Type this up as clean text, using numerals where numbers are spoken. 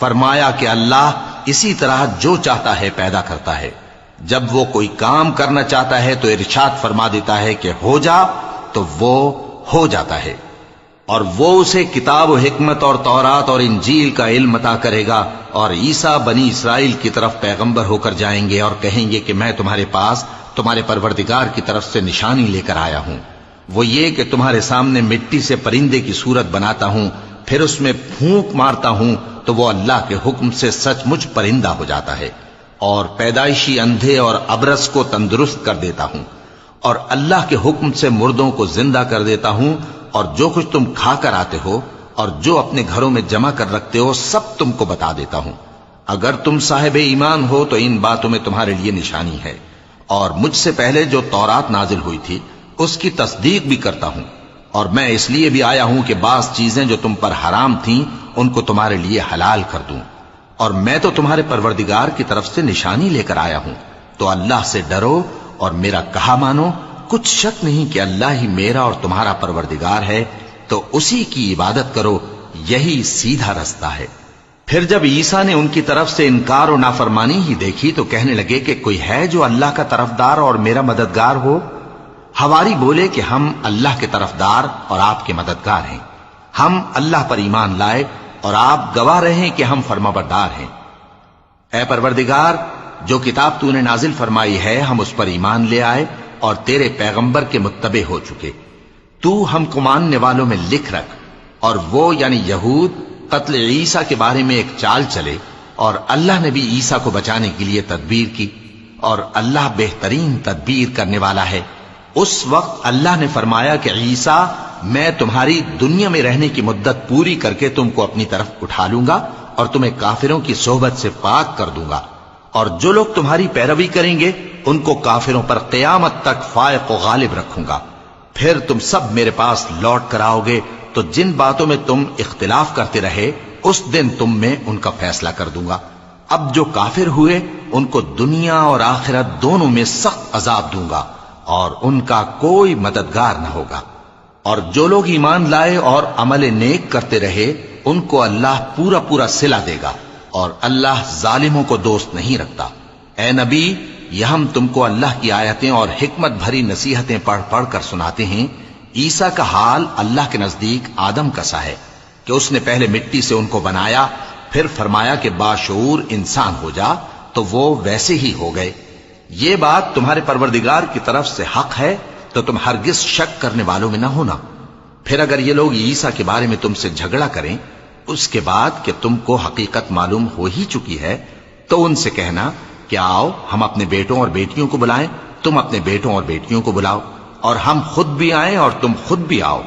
فرمایا کہ اللہ اسی طرح جو چاہتا ہے پیدا کرتا ہے، جب وہ کوئی کام کرنا چاہتا ہے تو ارشاد فرما دیتا ہے کہ ہو جا، تو وہ ہو جاتا ہے۔ اور وہ اسے کتاب و حکمت اور تورات اور انجیل کا علم عطا کرے گا، اور عیسیٰ بنی اسرائیل کی طرف پیغمبر ہو کر جائیں گے اور کہیں گے کہ میں تمہارے پاس تمہارے پروردگار کی طرف سے نشانی لے کر آیا ہوں، وہ یہ کہ تمہارے سامنے مٹی سے پرندے کی صورت بناتا ہوں، پھر اس میں پھونک مارتا ہوں تو وہ اللہ کے حکم سے سچ مچ پرندہ ہو جاتا ہے، اور پیدائشی اندھے اور ابرص کو تندرست کر دیتا ہوں، اور اللہ کے حکم سے مردوں کو زندہ کر دیتا ہوں، اور جو کچھ تم کھا کر آتے ہو اور جو اپنے گھروں میں جمع کر رکھتے ہو سب تم کو بتا دیتا ہوں۔ اگر تم صاحب ایمان ہو تو ان باتوں میں تمہارے لیے نشانی ہے، اور مجھ سے پہلے جو تورات نازل ہوئی تھی اس کی تصدیق بھی کرتا ہوں، اور میں اس لیے بھی آیا ہوں کہ بعض چیزیں جو تم پر حرام تھیں ان کو تمہارے لیے حلال کر دوں، اور میں تو تمہارے پروردگار کی طرف سے نشانی لے کر آیا ہوں، تو اللہ سے ڈرو اور میرا کہا مانو۔ کچھ شک نہیں کہ اللہ ہی میرا اور تمہارا پروردگار ہے، تو اسی کی عبادت کرو، یہی سیدھا رستہ ہے۔ پھر جب عیسیٰ نے ان کی طرف سے انکار و نافرمانی ہی دیکھی تو کہنے لگے کہ کوئی ہے جو اللہ کا طرفدار اور میرا مددگار ہو؟ حواری بولے کہ ہم اللہ کے طرفدار اور آپ کے مددگار ہیں، ہم اللہ پر ایمان لائے اور آپ گواہ رہیں کہ ہم فرمانبردار ہیں۔ اے پروردگار، جو کتاب تو نے نازل فرمائی ہے ہم اس پر ایمان لے آئے اور تیرے پیغمبر کے متبع ہو چکے، تو ہم کو ماننے والوں میں لکھ رکھ۔ اور وہ یعنی یہود قتل عیسیٰ کے بارے میں ایک چال چلے، اور اللہ نے بھی عیسیٰ کو بچانے کے لیے تدبیر کی، اور اللہ بہترین تدبیر کرنے والا ہے۔ اس وقت اللہ نے فرمایا کہ عیسیٰ، میں تمہاری دنیا میں رہنے کی مدت پوری کر کے تم کو اپنی طرف اٹھا لوں گا اور تمہیں کافروں کی صحبت سے پاک کر دوں گا، اور جو لوگ تمہاری پیروی کریں گے ان کو کافروں پر قیامت تک فائق و غالب رکھوں گا۔ پھر تم سب میرے پاس لوٹ کر آؤ گے تو جن باتوں میں تم اختلاف کرتے رہے اس دن تم میں ان کا فیصلہ کر دوں گا۔ اب جو کافر ہوئے ان کو دنیا اور آخرت دونوں میں سخت عذاب دوں گا، اور ان کا کوئی مددگار نہ ہوگا۔ اور جو لوگ ایمان لائے اور عمل نیک کرتے رہے ان کو اللہ پورا پورا صلہ دے گا، اور اللہ ظالموں کو دوست نہیں رکھتا۔ اے نبی، یہ ہم تم کو اللہ کی آیتیں اور حکمت بھری نصیحتیں پڑھ پڑھ کر سناتے ہیں۔ عیسیٰ کا حال اللہ کے نزدیک آدم کا سا ہے کہ اس نے پہلے مٹی سے ان کو بنایا، پھر فرمایا کہ باشعور انسان ہو جا، تو وہ ویسے ہی ہو گئے۔ یہ بات تمہارے پروردگار کی طرف سے حق ہے، تو تم ہرگز شک کرنے والوں میں نہ ہونا۔ پھر اگر یہ لوگ عیسیٰ کے بارے میں تم سے جھگڑا کریں اس کے بعد کہ تم کو حقیقت معلوم ہو ہی چکی ہے، تو ان سے کہنا کہ آؤ ہم اپنے بیٹوں اور بیٹیوں کو بلائیں، تم اپنے بیٹوں اور بیٹیوں کو بلاؤ، اور ہم خود بھی آئیں اور تم خود بھی آؤ۔